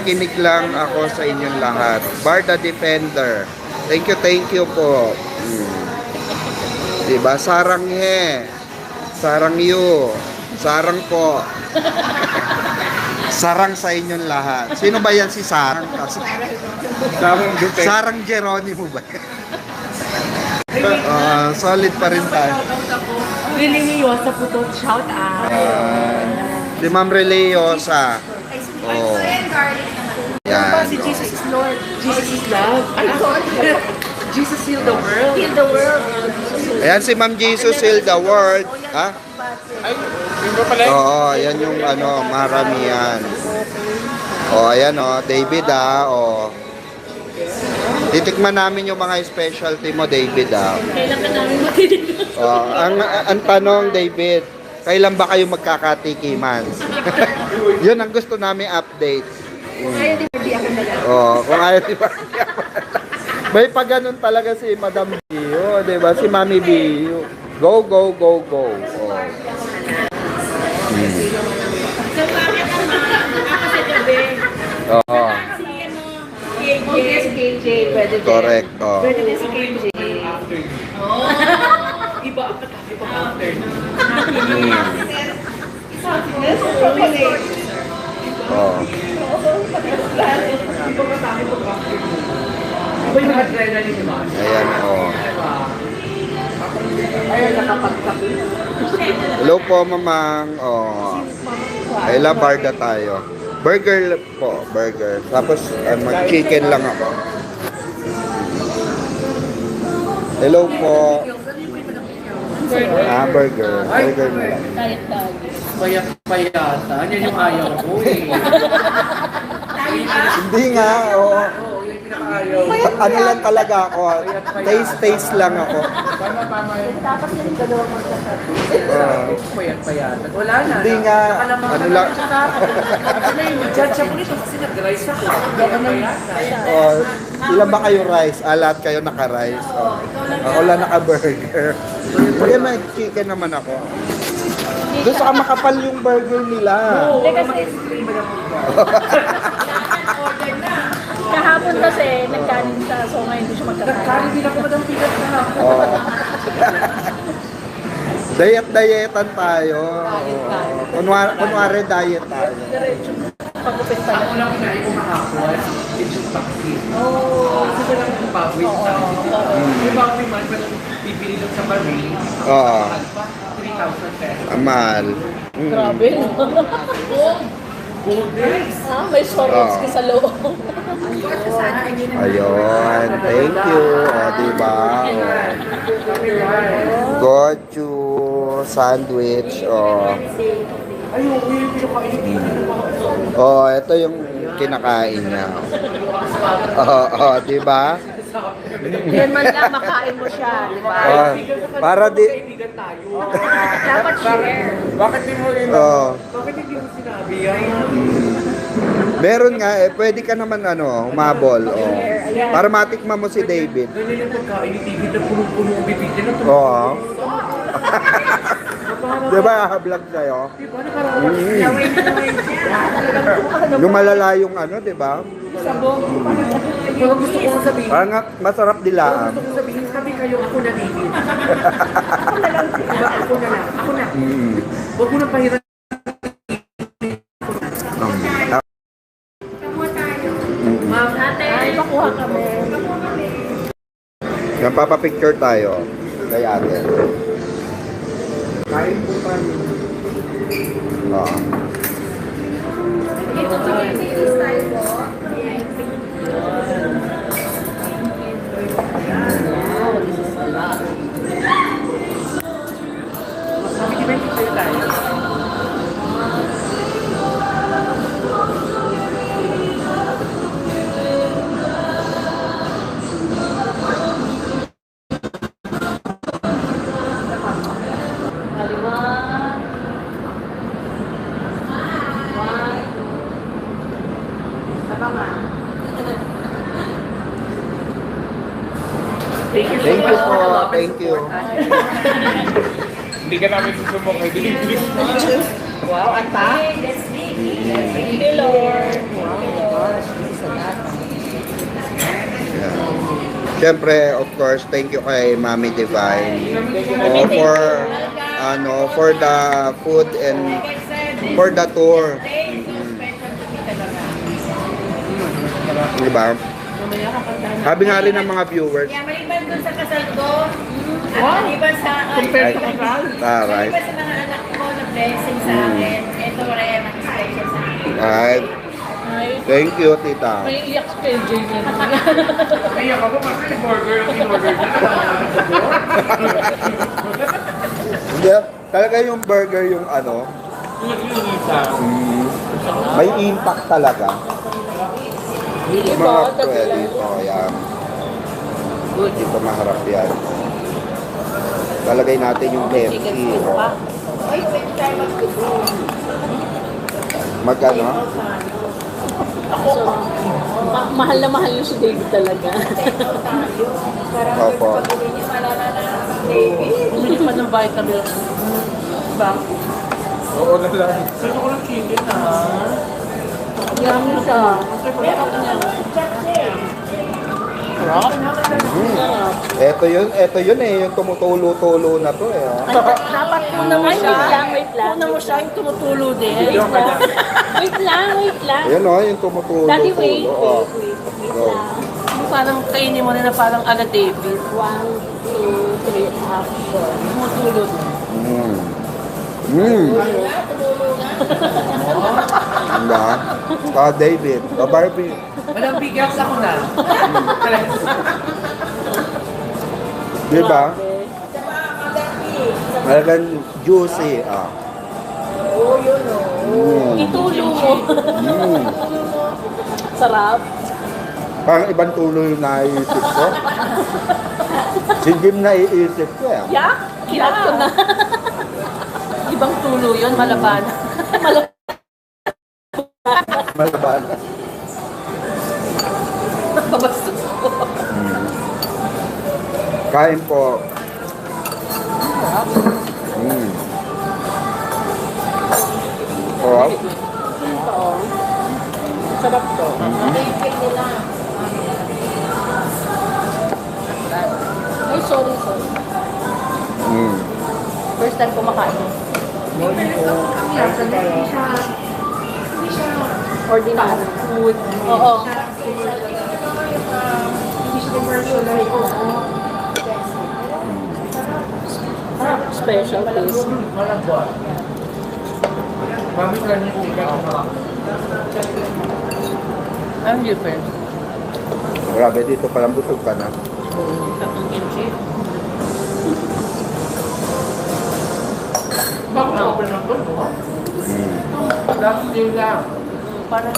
Kinig lang ako sa inyong lahat. Barda Defender. Thank you po. Diba? Sarang he. Sarang you. Sarang po. Sarang sa inyong lahat. Sino ba yan si Sarang? Sarang Geronimo ba? Solid pa rin tayo. Religyosa po to. Shout out. Si Ma'am Religyosa. Oh. Yan. Si Jesus is Lord. Jesus is love. Jesus heal the world. Heal the world. Ayan si Ma'am Jesus heal the world. Ha? Ay, yun ba pala? Oo, yan yung ano, maramihan. O, ayan o, David o. Titikman namin yung mga specialty mo, David Kailan ka namin matinig? Ang tanong, David, kailan ba kayo magkakatikiman? Yun ang gusto namin update. Kung ayaw di ba? May pa ganun talaga si Madam Bio, di ba? Si Mami Bio. Go, go, go, go. So, bakit ako sa gabi? Oo. Si KJ, pwede din. Correct. Pwede din si KJ. Iba ang pagkakit ko after. Iba yung adrenaline ni Mami. Ayan, Ayun, nakapagkapi. Hello po, mamang. Kailan barda tayo? Burger po, burger. Tapos, mag-chicken lang ako. Hello po. Burger. Burger na lang. Diet dog. Payat-payata. Yan yung ayaw ko eh. Hindi nga, Oo, yung pinakaayaw. ano lang talaga ako. Taste lang ako. Tama yun. Tapos yung dalawang magkasabot. Payat-payata. Wala na. Hindi nga, ano lang. Judge ako nito kasi nag-rice ako. Ilan ba kayo rice? Lahat kayo naka-rice. Ako lang naka-burger. Kaya may chicken naman ako. Doon sa makapal yung burger nila. Hindi kasi kahapon kasi nagkanin sa so ngayon hindi siya magkakain. Nagkarin din ako madang pigat na ako. Diet-dietan tayo. Kunwari diet tayo. Diretso pagupit Ako talaga. lang kinain ko kahapon. It's yung vaccine. Kasi wala akong pawis sa yung vaccine man, pero bibili lang sa Paris. Oo. 3,000 pesos. Mahal. Grabe. Gold rice. May Swarovski sa loob. Ayun. Thank you. Diba? Gochu. Sandwich. Ayun, yung pinakain. Ito yung kinakain niya. Diba? Yan man lang makain mo siya, di ba? Para di... Kaibigan tayo. Dapat share. Bakit di mo rin? Oh. Bakit hindi mo sinabi yan? Meron nga pwede ka naman humabol. Para matikman mo si David. Ganyan yung pagkain ni David na punong-puno ang bibig niya. Oo. Diba, vlog sa'yo? Diba, nakaraan? Lumalala yung diba? Sabong. Yung gusto ko sabihin. Parang masarap dilaan. Gusto ko sabihin, sabi kayo, ako na David. Ako na lang. Diba, ako na lang. Ako na. Huwag mo na pahiran. Ma'am, Ay, pakuha kami. Yan, papapicture tayo kay ate. kain po tayo. Oo. Ito to yung series tayo po. Wow, this is a lot. Sabi di ba yung picture tayo? Thank you po. Thank you. Hindi ka namin susubok kay Delivery. Wow, ata? Thank you, Lord. Siyempre, of course, thank you kay Mami Divine for the food and for the tour. Diba? Sabi nga rin ng mga viewers. Kaya maliban dun sa kasal ko, at maliban sa Ay, taray. maliban sa mga anak ko na blessing sa akin, ito rin ang special sa akin. Ay, thank you, tita. May iyak si KJ niya. Kaya ako kasi yung burger yung in-order niya. Hindi, talaga yung burger yung ano, may impact talaga. Mga pwede dito, ayan. Dito maharap yan. Talagay natin yung KFC. Ay, pwede tayo mag-cook. Mag-ano? Mahal na mahal yung si David talaga. Opo. Pag-uwi niya, malala na baby. Bumili pa ng vitamin. Diba? Oo na lang. Pero ko lang chicken Yummy ka. Ito yun eh, yung tumutulo-tulo na to eh. Oh. Dapat muna mo siya. Wait lang. Muna mo siya yung tumutulo din. Wait lang. Ayan o, yung tumutulo-tulo. Daddy, wait. Oh. Wait Go. lang. Parang kainin mo na parang ala David. 1, 2, 3, action. Tumutulog. Diba? David. Barbie. Walang bigas ako na. Diba? Talagang juicy. Ah. Itulo mo. Sarap. Parang ibang tulo yung naiisip ko. Si Jim naiisip ko eh. Yak? Yak ko na. Ibang tulo yun, malaban. Malaban. Nakabastos ko. Kain po. Oh. Sarap to. Ay, sorry. First time kumakain. Ordinary food. Oo. Special taste. Mami ka niya chicken. Anong difference? Grabe, dito palang busog ka na. Ang kimchi. Bakit open lang to? Last day lang. Parang,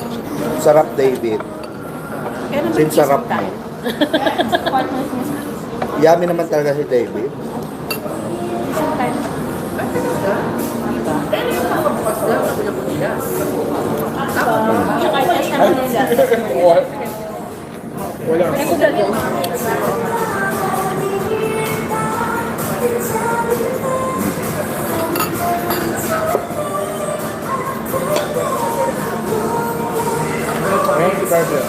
Sarap, David. kaya naman Sin sarap mo. tayo. Yummy naman talaga si David. Tsaka test naman nila. Wala. Ayan si Carter.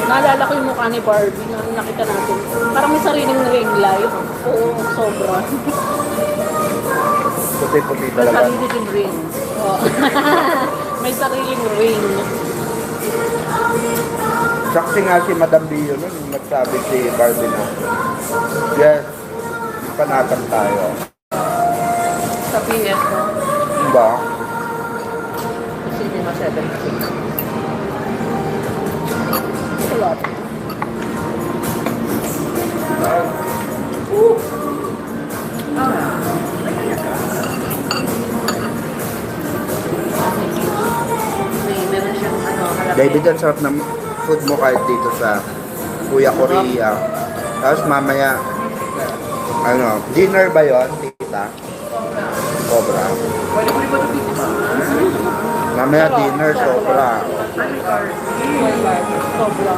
Naalala ko yung mukha ni Barbie na nakita natin. Parang may sariling ring light. Oo, sobra. Puti-puti May talaga. sarili din rin. Oo. May sariling ring. Saksi nga si Madam Bio nun, yung nagsabi si Barbie na, yes, panatag tayo. Sa PS ko. Diba? Cinema 76. A lot. Meron siyang harap. David, ang sarap ng food mo kahit dito sa Kuya Korea. Tapos mamaya, dinner ba yon, tita? Sobra. Pwede ko rin ba ito tikman? Mamaya dinner, sobra. Sobra.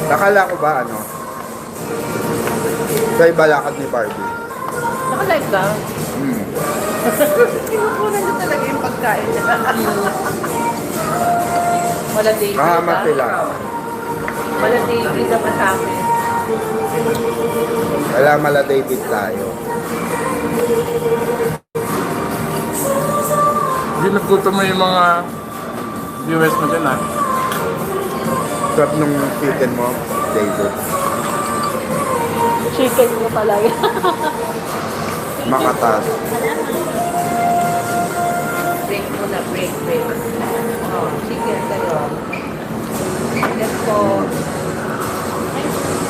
Nakala ko ba ano? Kay balakad ni Barbie. Naka-live ka? Hmm. Kinukunan na talaga yung pagkain nila. Wala dating Kahama ka? sila. Wala dating ka pa sa akin. Wala mala David tayo. Hindi nagkuto mo yung mga viewers mo dyan, ha? Sarap nung chicken mo, David. Chicken mo talaga. Makatas. Break mo na, break. Oh, sige, kayo. Let's go.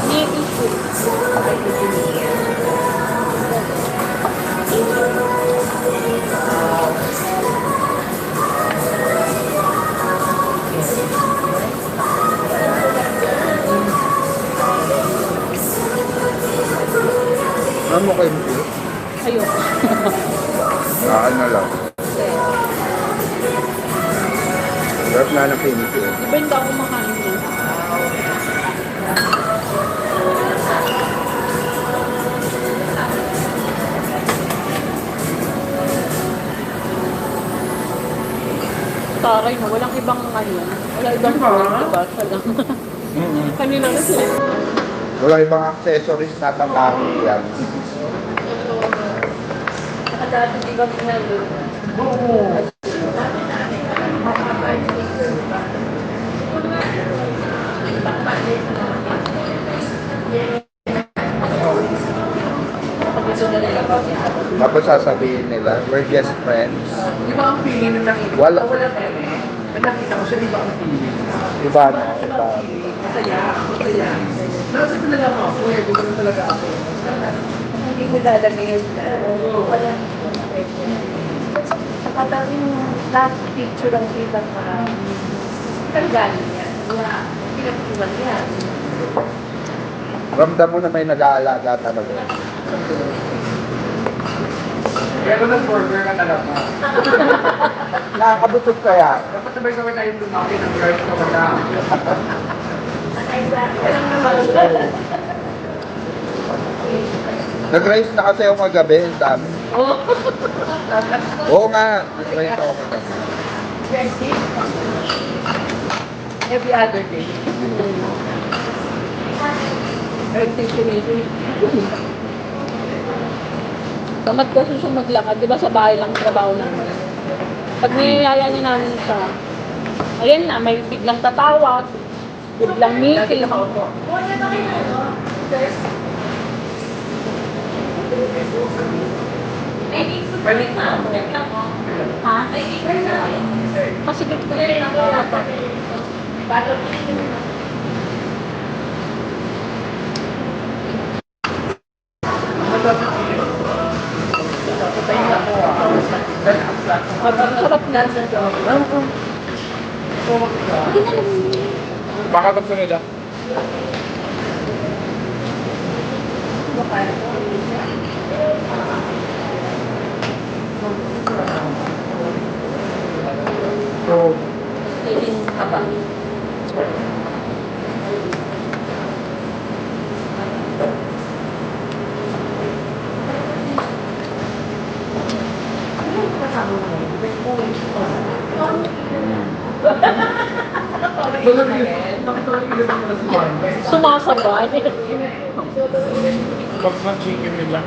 Hindi issue. Ay, Virginia. Ano mo kayo mo? Ayoko. Na lang. Sarap na ng pinito. Di ba hindi ako kumakain yun? Taray na, walang ibang ano. Wala ibang food, diba? Siya lang. Kanina na sila. Wala ibang accessories na tataki yan. Nakadati di kami nandun. Pag ito na nila kami. Tapos sasabihin nila, we're just friends. Di ba ang feeling na nakita? Wala. Wala pere. Pag nakita ko siya, di ba ang feeling? Iba na. Iba. Masaya. Nasa talaga ako, di ba talaga ako? Hindi ko lalagay. Wala. Saka tayo yung last picture ang kita ka. Ang galing yan. Wala. Pinag-iwan yan. Ramdam mo na may nag-aalaga talaga. Pero nag-burger ka talaga. Nakakabutot kaya. Dapat sabay-sabay tayong lumaki ng girls ko baka. Nag-rice na kasi ako kagabi, ang dami. Oo nga, nag-rice ako kagabi. Every other day. Tamad kasi siya maglakad, di ba sa bahay lang trabaho namin. Pag niyayaya niya namin siya, ayan na, may biglang tatawag, biglang meeting. Ha? Kasi biglang sarap na. Baka gusto nila. So, Sumasabay. Box ng chicken nila.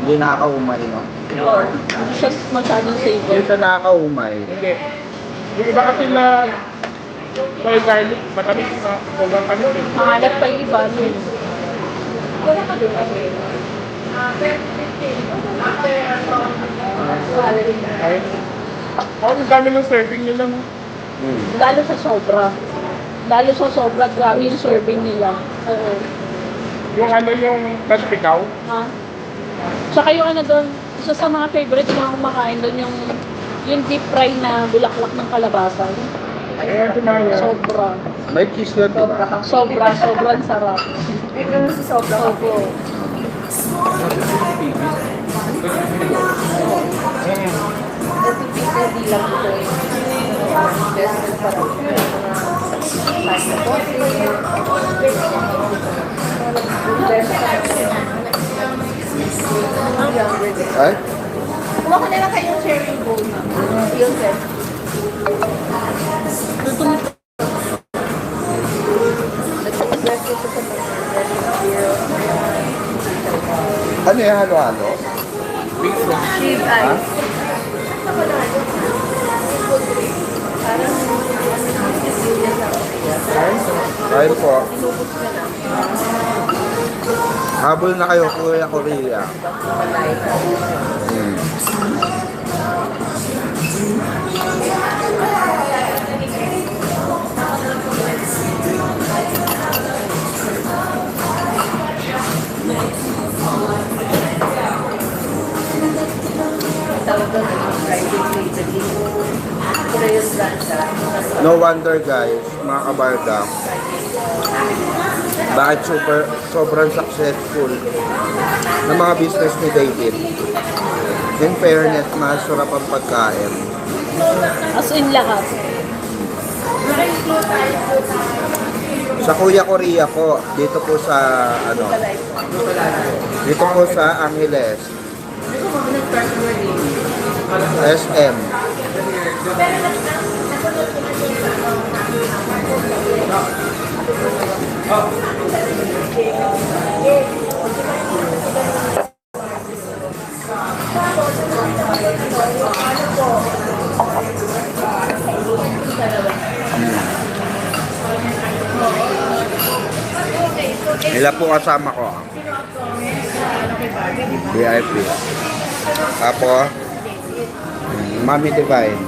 hindi nakakaumay, no? Hindi siya masyadong Hindi safe. siya nakakaumay. Hindi. Yung iba kasi na soy garlic, matamis na sobrang tamis eh. Mahalat pa yung iba. Yun. Ay. Oh, ang dami ng serving nila. No? Lalo sa sobra. Lalo sa sobra, grabe yung serving nila. Oo. Yung ano yung tagpikaw. Ha? Tsaka yung ano doon, isa sa mga favorite ko na kumakain doon yung deep fry na bulaklak ng kalabasa. Ayan, tumaya. Sobra. May cheese na, di ba? Sobrang sarap. Ito si Sobra. Opo. Hindi lang ito eh. Best friend pa rin. Ay? Kuha ko na lang kayong cherry bowl. Yung set. Ano yung halo-halo? Sheep ice. Kain po. Habol na kayo, Kuya Korea. Hmm. No wonder guys, mga kabarda, bakit sobrang successful ng mga business ni David. In fairness, masarap ang pagkain. As in lahat. Sa Kuya Korea po, dito po sa ano, dito po sa Angeles, SM. Nila po kasama ko. VIP. Tapos, Mami Divine.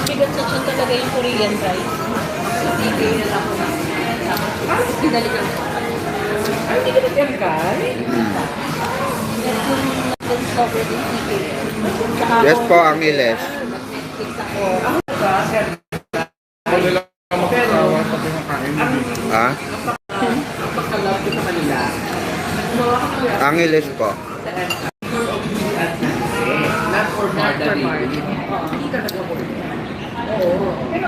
Bigat sa siya talaga yung Korean rice. Ibigay na lang ko. Pinalikan ko. Ay, hindi ka nag-empay? Nag-discover din ibigay. Yes po, Angeles. Wala lang makakawa sa pinakain. Ha? Pagkalapit sa kanila. Angeles po. Not for Marda. Hindi ka nag-work.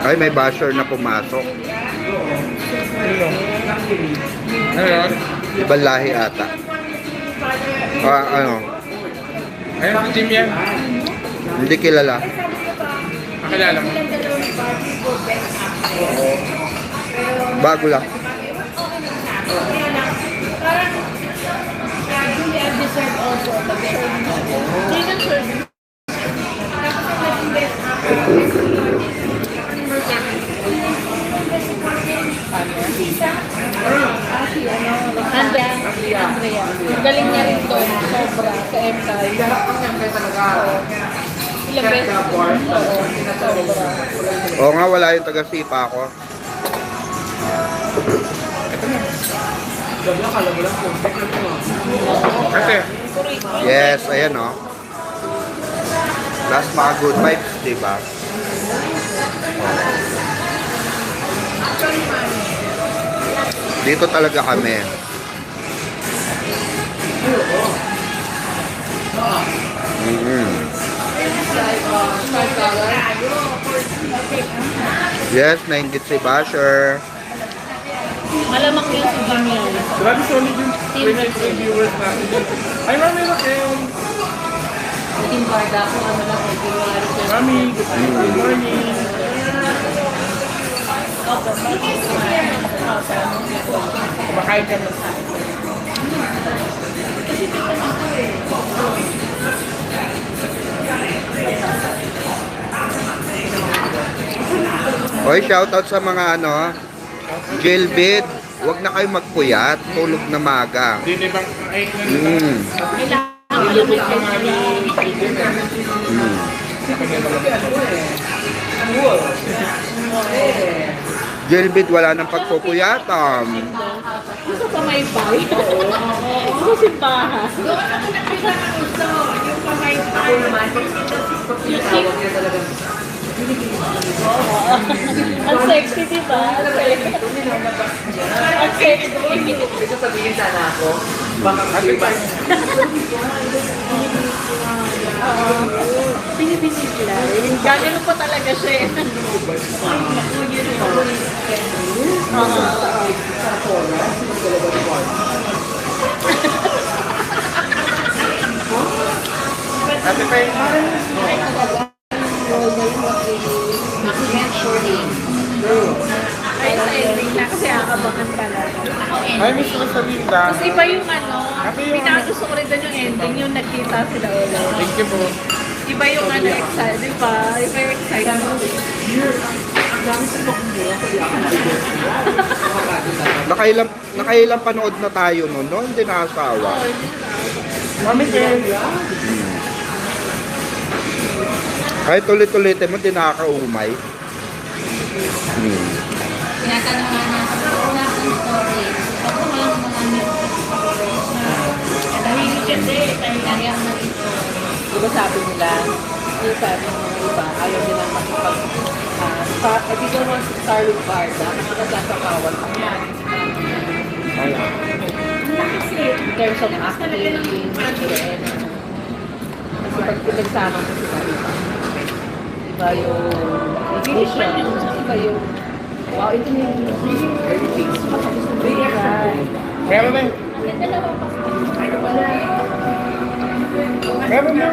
Ay, may basher na pumasok. Ano yun? Ibang lahi ata. Ano? Ayun, si Jim yan. Hindi kilala. Nakilala mo. Bago lang. Andrea. Galing niya rin doon. Sobra. Sa MKI. Ilang beses. Sobra. Oo nga, wala yung taga-sipa ako. Kasi, Yes, ayan o. Last mga good vibes, diba? Dito talaga kami. Yes, nainggit si Basher. Malamang yun si Jimmy. grabe solid yung 20 viewers natin. Ay, Mami Raquel. Naging barda ko. Ano lang. Mami, good morning. Kumakain ka na. Hoy, shoutout sa mga ano, jailbait. Huwag na kayo magpuyat. Tulog na maga. Hindi bang, ay, Nilulog ang aming Jailbait, wala nang pagpupuyatan. Gusto pa may bay? Gusto simbahan. Yung pamaypay. Tawag niya talaga. Ang sexy, di ba? Ang sexy. Ang sexy. Ito sabihin sana ako. Baka kasi Binibili nila. Gagano pa talaga siya eh. Ate Peng, Ay, sa ending na kasi aabangan ka na. ay miss ko sa Linda. Tapos iba yung ano, pinagusto ko rin doon yung ending, yung nagkita sila ulit. Thank you po. Iba yung ano, excited, di ba? Iba yung excitement. Nakailang panood na tayo nun, no? Hindi nakasawa. Mami Ken. Kahit ulit-ulitin mo, hindi nakakaumay. Tinatanong nga na, wala kang story. Ako wala mga stories na tahimik kasi, tahimik ang mag-story. Di ba sabi nila, yung sabi ng iba, ayaw nila makipag... if you don't want to start with Barda, nagkakawal pa yan. In terms of acting, and kasi pag pinagsama mo sila, iba yung vision, iba yung wow, ito na yung everything's Meron na. Meron na.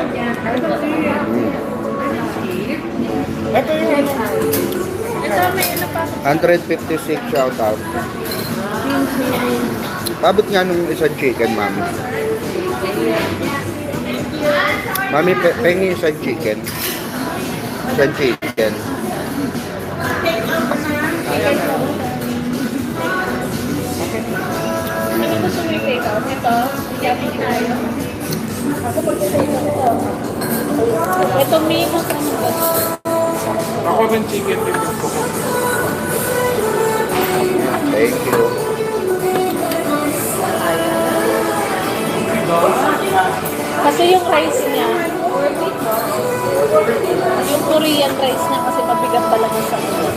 Ito yung ano. ito may ano pa 156 shoutout. Pabot nga nung isang chicken, mami. Mami, pengi isang chicken. Isang chicken. ano gusto mo yung take out? Ito, yamin tayo. Ako pag-take out ito. Ito mimo sa mga. Ako rin chicken din ko. Thank you. Kasi yung rice niya, yung Korean rice niya kasi mabigat talaga sa ulo.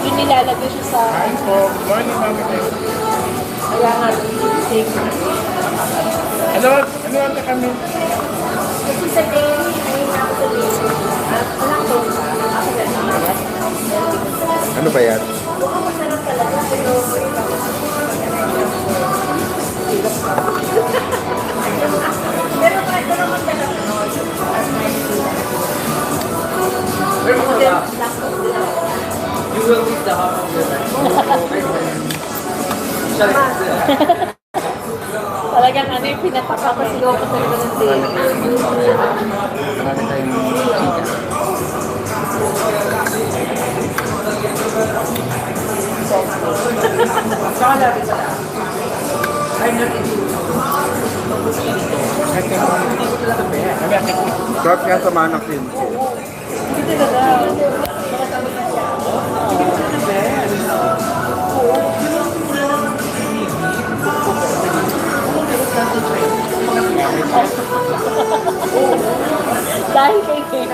Yung nilalagay siya sa, Kain po. Morning, Mami Ken. kaya nga, take Ano ate kami? Kasi sa dairy, ay actually, alam ko, Ano ba yan? mukhang masarap talaga, pero pero kahit ano naman talaga, Pero masarap. You will eat the half of the talagang ano yung pinapakapasigaw ko talaga ng dairy. Marami tayong chicken. Saka labi pala. I'm not into Sarap nga sa manak din. Hindi talaga. Dahil kay Ken.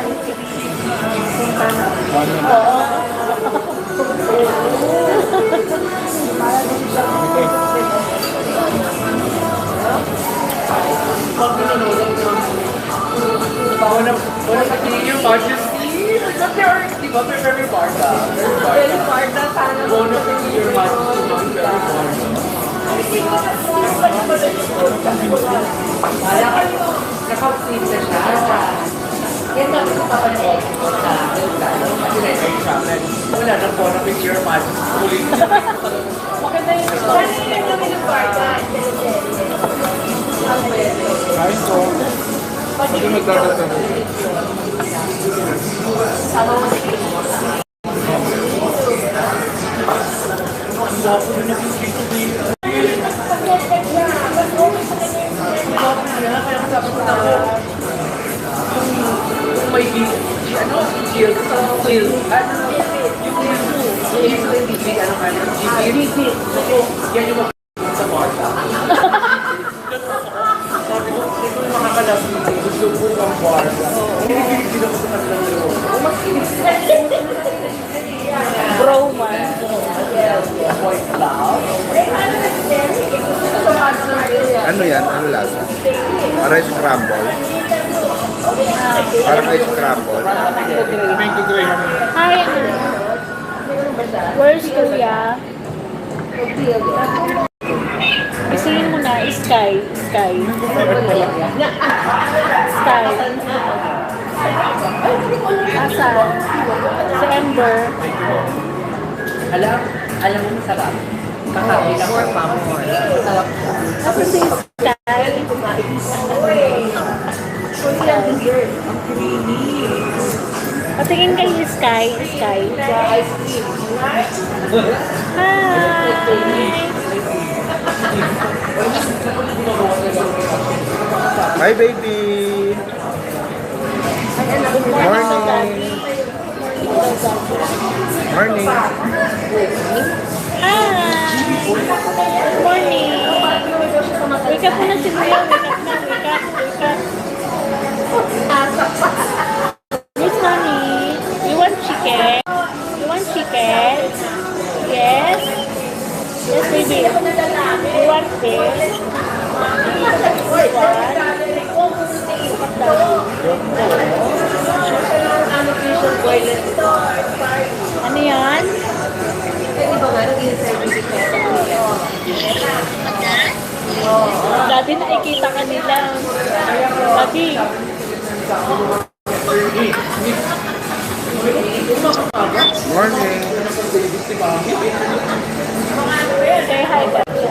Wanna continue your majesty? Not very, di ba? They're very barda. Very Barda, sana. Wanna continue your majesty? Very barda. Kaya ka, nakapit na siya. Yan sabi ko kapanood ko sa kasi na-enjoy siya. Wala na po, na-picture your majesty. Maganda yung kanina kami ng barda, Kain po. Pwede magdadatan. May ano, chill sa will. Ano, yung TV, ano ka, GP. Yan yung sa barda. Sabi ko, ito yung makakalapin. Gusto ko ang barda. Hindi ako sa kanilang loob. bro man. White cloud. Ano yan? Ano lasa? Rice scramble. Parang ice scramble. Mango graham. Hi, where's Kuya? Isingin mo na, Sky. Sky. Sky. Asan? Si Ember. Alam mo masarap. Kakain lang or pamor. Masarap. Ako si Sky. Patingin kay Sky. Sky. Ice cream. Hi! Hi, baby! Morning! Morning! Hi! Morning! Wake up na si Kuya. Wake up na. Wake up. Wake up. Miss Mommy, you want chicken? You want chicken? Yes? Yes, baby. You want fish? Ano yan? Dati nakikita ka nila. Dati. Morning! Say hi, Dati.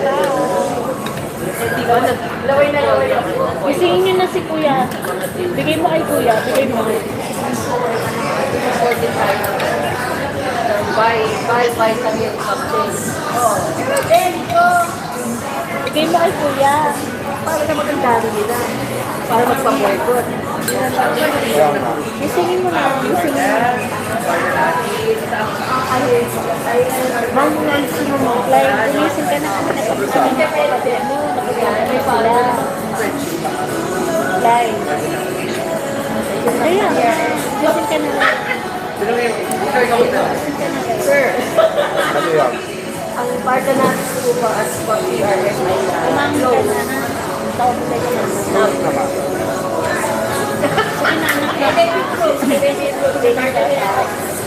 Isingin nyo na si Kuya. Bigay mo kay Kuya. Bigay mo. Bye sa milk cupcakes. Bigay mo kay Kuya. Para na magandang nila. Para magpa-boycott. Kaya nga. Isingin mo na. Isingin mo na. Ma'am, naising mo. Like, umising ka na kami na kapatid mo. Nakagana sila. Like. Ayun. Umising ka na. Sir, Ano yan? ang parta natin po ba as PRS ay Kumain ka na. Tawag mo tayo na. Close naman.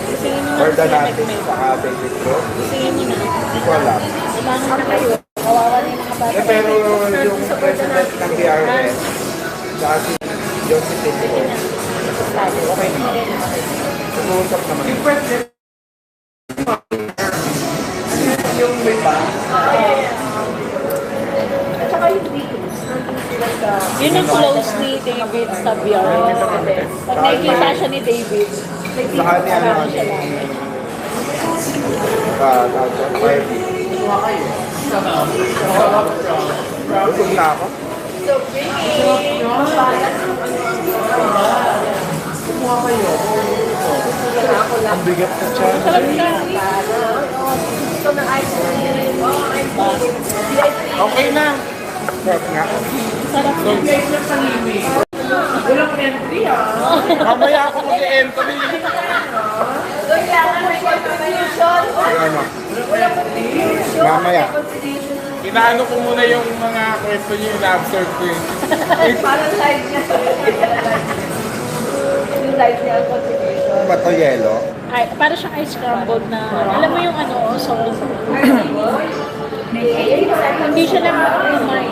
Isingin mo na. Or the Isingin natin sa baby ko. mo na. Hindi ko alam. Kumain na kayo. Kawawa na yung mga bata. Pero yung president ng BRS, sa ating Josephine ko, okay naman. Sumuusap naman. Yung president, yung may ba? At saka yung videos, nandun sila sa... Yun ang close ni David sa BR. Pag nakikita siya ni David, Sa kanya ano ni Kirby. Busog na ako. Ang bigat na siya. sarap siya. Ito na ice cream. Okay na. Sarap nga. Sarap siya. walang entry Mamaya ako mag-entry. Kailangan may contribution. Ano? Mamaya. Inaano ko muna yung mga kwento niyo, na-absorb ko yun. Parang live niya. Yung live niya ang contribution. Ano ba to, yelo? Ay, para siyang ice scrambled na, alam mo yung ano, sauce. Hindi siya lang kumain.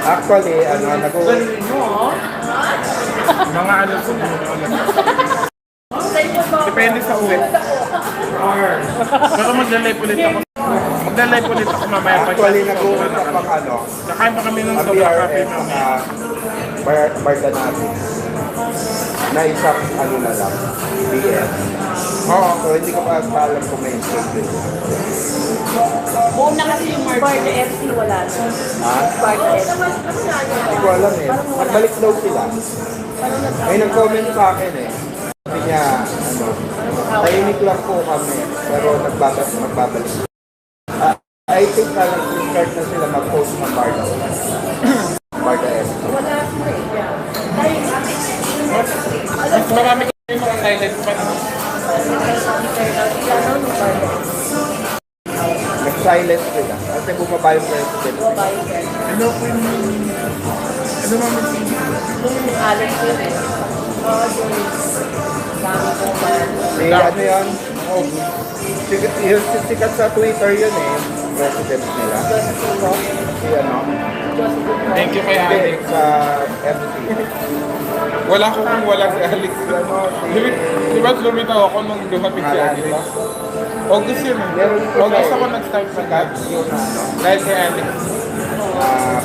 Actually, ano, Mga ano po, depende sa uwi. Pero mag-live ulit ako. Mag-live ulit ako mamaya. actually, nag-uusap ang ano, Kakain pa kami ng ang soba cafe BRS mamaya. na barda natin. Na isang ano na lang, BS. Oo, so hindi ko pa alam kung may schedule. Buong na kasi yung Bar na FC wala na. Ha? Bar na FC. Hindi ko alam eh. Nagbalik daw sila. May nag-comment sa akin eh. Sabi niya, ano, tahimik lang po kami, pero magbabalik. I think na nag-start na sila mag-post ng Barda. Barda S. Wala po eh. Mas marami kami mga silent pa. silent sila. Kasi bumaba yung president. Ano po yung... Ano naman yung... Alex yun eh. Oo, yun. Dami ko ba? Si ano yun? Oh, yung sikat sa Twitter yun eh. President nila. Si ano? Thank you kay Alex. Sa MC. Wala ko kung wala si Alex. Ano? Di ba lumitaw ako nung dumating si Alex? August yun eh. August ako nag-start sa Sikat yung ano, dahil kay Alex.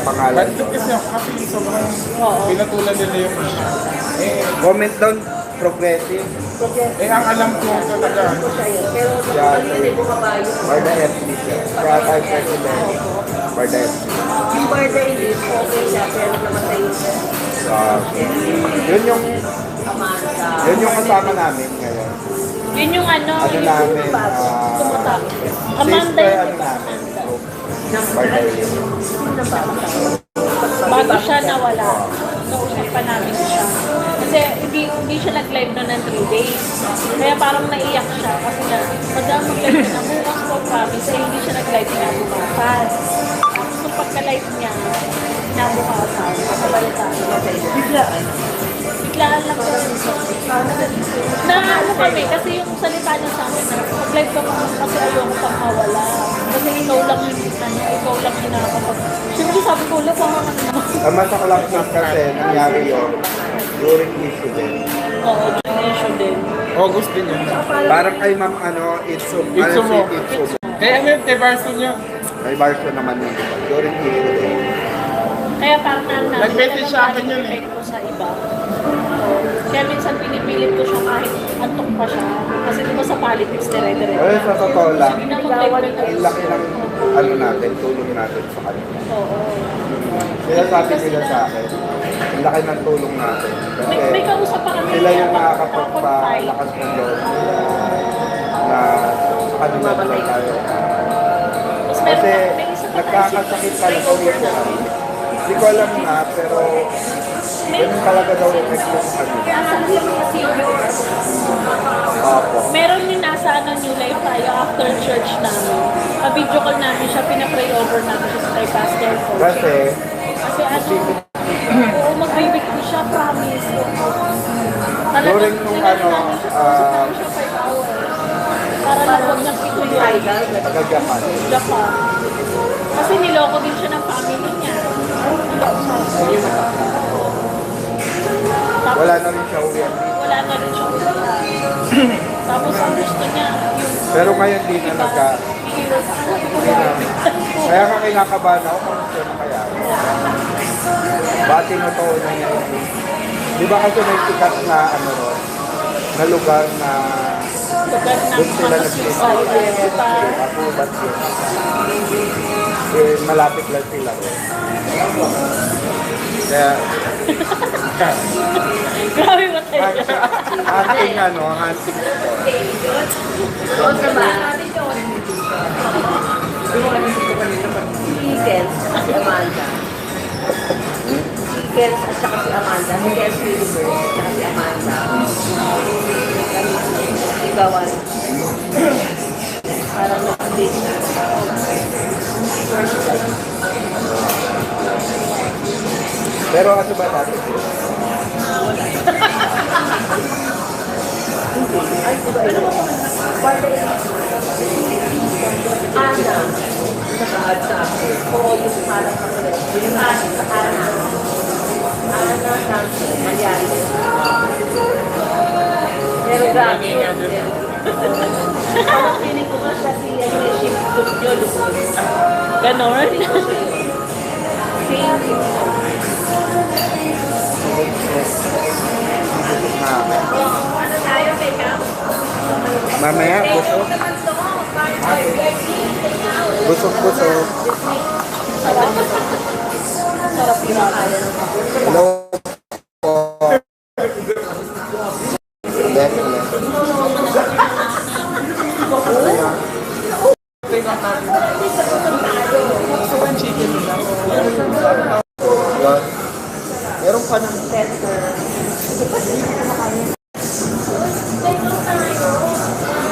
pangalan. But kasi ako kasi sobrang pinatulan nila yung issue. Comment down, progressive. Ang alam ko talaga, Pero Yeah, hindi bumaba yun. Barda FD siya. Kaya tayo president. Barda FD. Yung birthday is okay siya, pero namatay siya. Yun yung Amanda. kasama namin ngayon. Yun yung ano, Ano namin, tumutak. Amanda sister yun, ano diba? namin. Barda FD. Bago siya nawala, nausap pa namin siya. Kasi hindi siya nag-live noon ng 3 days. Kaya parang naiyak siya. Kasi nga, madam mag-live na bukas po promise, eh hindi siya nag-live na bukasan. Tapos nung pagka-live niya, nabukasan, kabalita. Biglaan lang po. Na ano kami, kasi yung salita niya sa amin na mag-live ka pa kasi ayoko pang mawala. Kasi ikaw lang yung ikaw lang yung nakakapag... Siyempre sabi ko, wala parang ano naman. Tama sa lang kasi nangyari yun during issue din. Oo, issue din. August din yun. Parang kay ma'am ano, Itsumo. Itsumo. Itsumo. Kaya ano yun, kay Barson niya. May version naman yun. Diba? During issue din. Kaya parang Nag-message sa akin yun eh. ko sa iba. Kaya minsan pinipilit ko siya kahit antok pa siya. Kasi di ba sa politics, dire-dire. Pero sa totoo lang, Hindi na mag-live ang laki ng ano natin, tulong natin sa kanila. Oo. Sila sabi nila sa akin, ang laki ng tulong natin. Kasi May kausap pa kami. sila yung nakakapagpalakas ng loob nila na sa kanila lang tayo. Tapos meron Kasi pa, may isa pa tayo nagkakasakit talaga dito. Hindi ko alam na, pero ganun talaga daw epekto sa kanila. Opo. Meron yung nasa New Life tayo after church namin. Pa-video call namin siya, pina-pray over namin siya sa kay Pastor Coach. Kasi, Kasi ano, oo, magbibig ko siya, promise. during nung ano, Para lang huwag niyang ituloy. taga-Japan. Japan. Kasi niloko din siya ng family niya. Tapos, Wala na rin siya uwian. wala na rin siya. Tapos ang gusto niya, yung Pero ngayon di na nagka... hero sa Hindi na. Kaya ka kinakabahan ako kung sino kaya. Bati mo to na yan. Di ba kasi may sikat na ano ron, na lugar na lugar ng doon sila mga suicide. Diba? Ako, ba't yun? Eh, malapit lang sila ron. Kaya, Grabe ba tayo? hunting ano, hunting. Doon sa ba? Chickens at si Amanda. Chickens at saka si Amanda. Si Kes Williver at saka si Amanda. Sigawan. Parang na-update na. Pero ano ba natin? Ay, diba? Ano ba? Ana. Nakaad sa akin. Oo, yung parang kapalit. Yung Ana sa Ana. Ana something. Malyari. Pero grabe yun. Parang feeling ko nga siya si Shift yun. Ganon? Thank you. Ano tayo, make-up? Mamaya, busog. Busog. Sarap yung akala ng kapit. Hello po. Definitely. Meron pa ng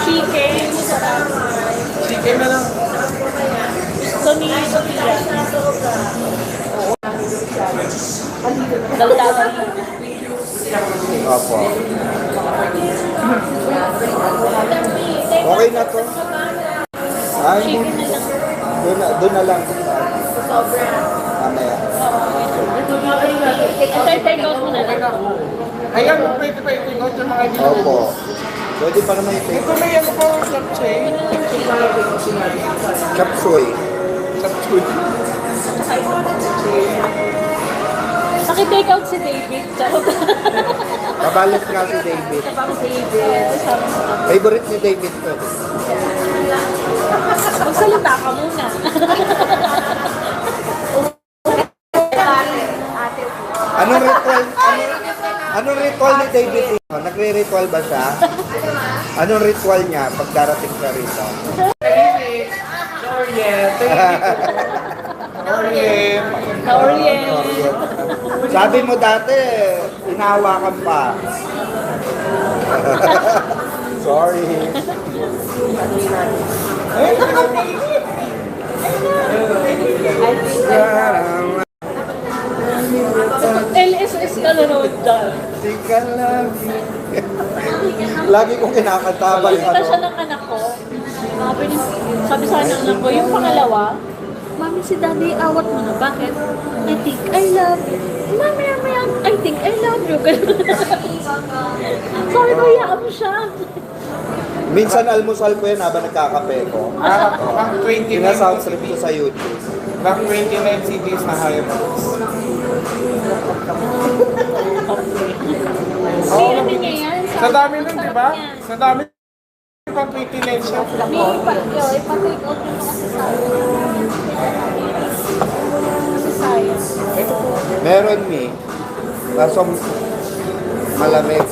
Chicken. Chicken na lang. ni Sophia. Daldalan. Opo. Okay na to. Ay, doon na lang. Mamaya. Ito, take out mo na lang. Ayan, pwede pa itingot yung mga ginagawa. Opo. Pwede pa naman ito. Ito may ano po, chapchay. Chapsoy. Chapchay. Naki-take out si David. Charot. Kabalit nga si David. Sabang David. Favorite ni David ko. Magsalita ka muna. Anong ritual ni David? Nagre-ritual ba siya? Anong ritual niya pag darating siya rito? Orient. Sabi mo dati, inahawakan pa. Sorry. LSS ka nanood dyan. Di ka lang. Lagi kong kinakanta. Nakita siya ng anak ko. Sabi sa anak ko, yung pangalawa, Mami, si Daddy, awat mo na. Bakit? I think I love you. Mami, I think I love you. Sabi ko, iyaan mo siya. Minsan almusal ko yan habang nagkakape ko. Pang 29 Sinasound trip ko sa YouTube. Pang 29 CDs na high marks. Hindi namin niya yan. Sa dami nun, di ba? Sa dami pang 29 siya. Ipa-take out yung kasi sayang. Kasi sayang. Meron mi. Kaso malamig.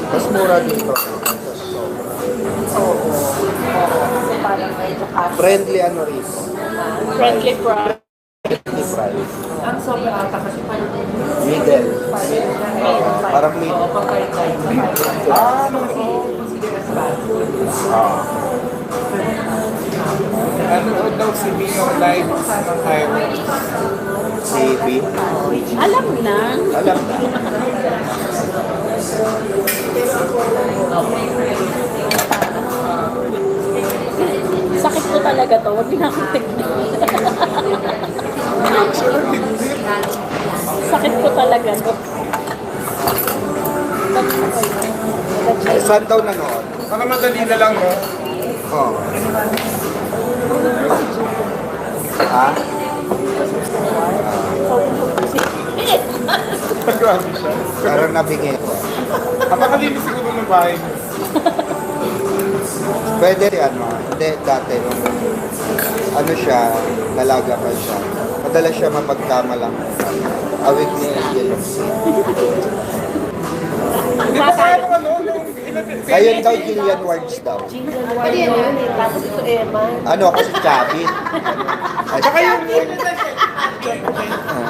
Mas mura dito. Friendly ano rito. Friendly price. Friendly price. Ang sobrang ata kasi parang Middle. Parang middle. Ano daw si Bino live ng high marks? CB. Alam na. Alam na. Sakit ko talaga to. Huwag na akong tignan. Sakit ko talaga to. Saan daw nanood? Baka madali na lang, no? Oh. Ha? Grabe siya. Parang nabigay ko. Napakalinis siguro ng bahay. Pwede ano, hindi dati nung ano siya, dalaga pa siya. Madalas siya mapagkamalang awig ni Angel. Di ba paano ano? Ayun daw, Jillian Wards daw. Pwede yan eh. Tapos ito Eman. Ano, kasi chubby. Ay, Baka yung,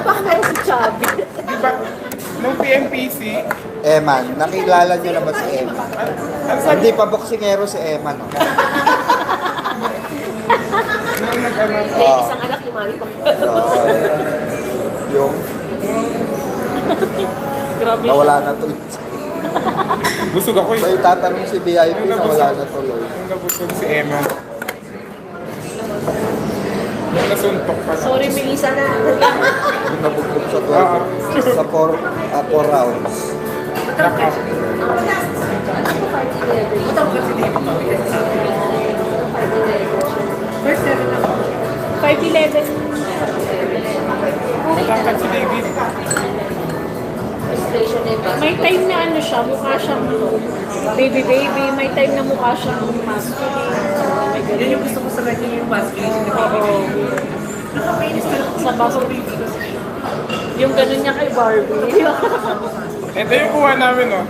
Baka meron si Chubby. di ba, nung PMPC, Eman, nakilala niyo naman si Eman. ang sabi Hindi pa boksingero si Eman. Oh. nung nag-ano, May isang anak ni Mami pa. Oo. Yung Grabe siya. nawala na tuloy. busog ako eh. May tatanong si VIP, nawala na tuloy. Nung nabusog si Emma. Nung nasuntok pa na. Sorry, may isa na. Yung nabugbog sa 12, sa 4 rounds. Knockout. first level na ako. 5'11". Matangkad si David. Frustration na iba. May time na ano siya, mukha siyang baby. May time na mukha siyang masculine. May Yun ganun. yung gusto ko sa kanya yung masculine. Oo. Nakakainis ka lang Sa baso. Yung ganun niya kay Barbie. Ito yung kuha namin, oh.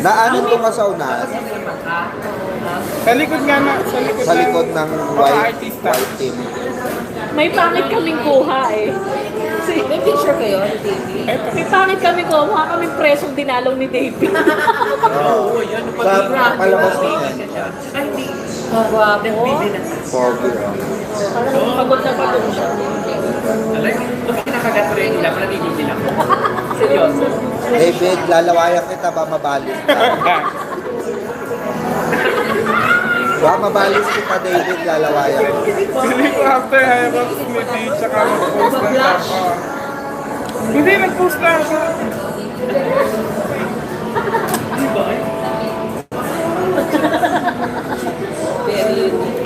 Naanin ko ka sa unahan, Sa likod nga na. Sa likod, sa likod ng mga white artista. team. May pangit kaming kuha eh. May picture kayo ni David? May pangit kami ko, mukha kami presong dinalaw ni David. Oo, yan. Sa palabas niya. Ay, hindi. Gwapo. Nagbibi na. Pogi. Parang pagod na pagod siya. Alam, pag kinakagat ko rin nila, nanigigil ako. Seryoso. David, lalawayan kita ba mabalis ka? Ba mabalis kita, David, lalawayan ko. Feeling ko after Hyrox, may page, tsaka mag-post na ako. Hindi, nag-post na ako. Very unique.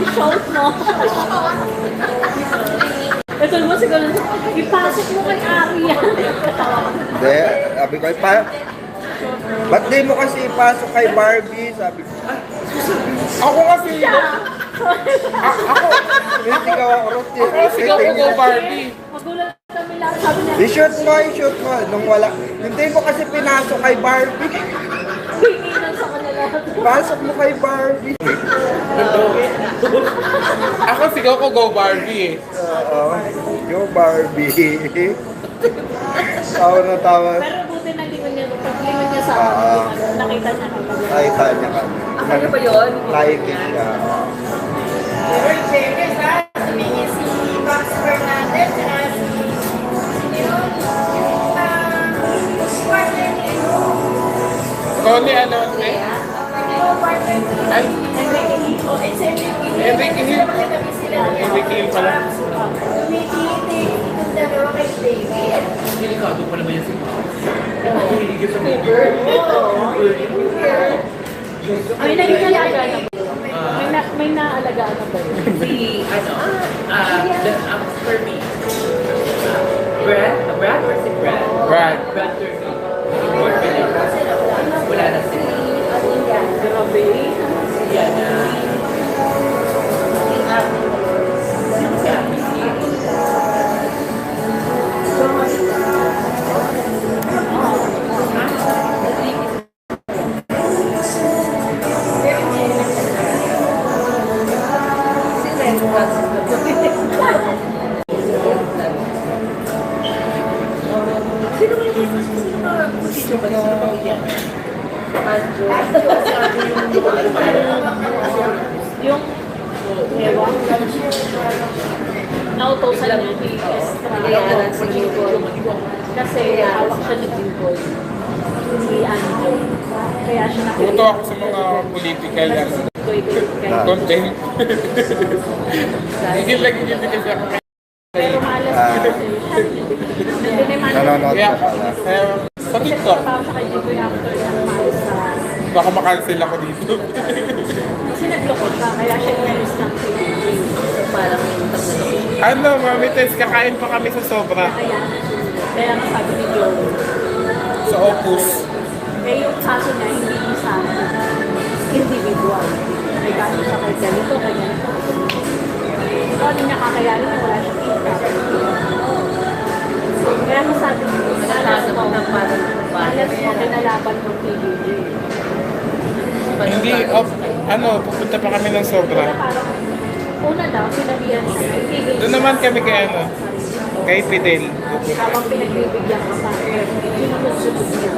Shout mo. Ito naman siguro, ipasok mo kay Aria. Hindi, sabi ko, ba't di mo kasi ipasok kay Barbie? Sabi ko, Ako kasi, nitigaw ako, sigaw ko go Barbie. Magulat kami lang. Sabi niya, I-shoot mo. Nung wala, hindi mo kasi pinasok kay Barbie. hinginan sa kanila. Pasok mo kay Barbie. Ako sigaw ko go Barbie eh. Oo, yo Barbie. Tawa na tawa. Pero buti na lingon niya. Paglingon niya sa Ah. nakita niya kami. Nakita niya kami. Ano ba yun? Laikin siya. Tony, ano? Ay, Enrique Hill. Enrique Hill pala. Delikado pa naman yan si Mao. Nakikiligil sa mga. May naging alaga na ba? May naalagaan na ba yun? Si, for me, Brad or si Brad? Brad. Brad Turkey. Naging boyfriend niya. Wala na sila. Grabe. Yan na. Yung, ewan, nautosan niya ni Kaya si Nicole. kasi hawak siya ni Dimple. Si Anjo. Kaya siya Puto ako sa mga political ano, content. Gigil kasi ako. Pero malas siya kasi. Hindi naman. Nanonood Kaya, ka pala. sa TikTok, Parang sa kay Jimboy after niya malas sa... baka makancel ako dito. Kasi nagloko siya, kaya siya inalis ng PBJ. Parang yung taglalaki. Ano, Mami Tess, kakain pa kami sa sobra. Kaya nga sabi ni Joe, Sa Opus. eh yung kaso niya, hindi niya sa individual. May kaso siya kay ganito, kay ganito. Ano niya kakayanin na wala siyang impact. Kaya nga sabi niya, malas mo, malas mo, kinalaban ng PBJ. Hindi, ano, pupunta pa kami ng sobra. Kaya parang, una daw, sinabihan siya, PBJ. Doon naman kami kay ano, kay Fidel. Habang pinagbibigyan ka pa, yun ang sunod niya.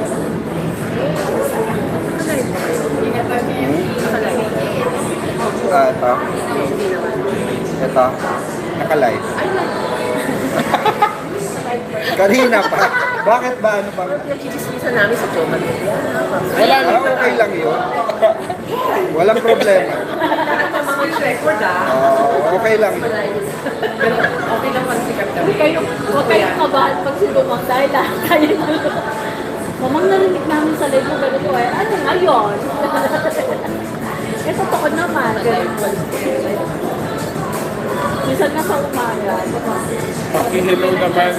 Ito. Ito. Naka-live. Kanina pa. Bakit ba? Ano ba? Chismisan namin sa Joe Manuel. Wala na. Okay lang yun. Walang problema. Mga record Okay lang yun. Pero okay lang pag sikat kami. Huwag kayong kabahan pag sinumang dahil lahat kayo na. Mamang narinig namin sa live mo ganito eh. Ano ngayon? Eh, totoo naman. Minsan nga sa umaga. Paki-hello naman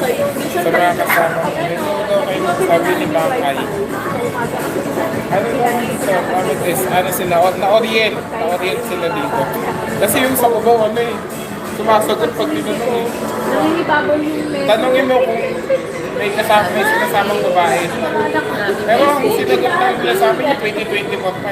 sa mga kasama ko. Hello daw kayo, sabi ni Bangkay. Ano naman ito, Mami Tess, ano sila, na-orient sila dito. Kasi yung sa Cubao, ano eh, sumasagot pag tinanong eh. Nangingibabaw yung medyo. Tanongin mo kung may sinasamang babae. Pero ang sinagot lang nila sa amin yung 2024 pa.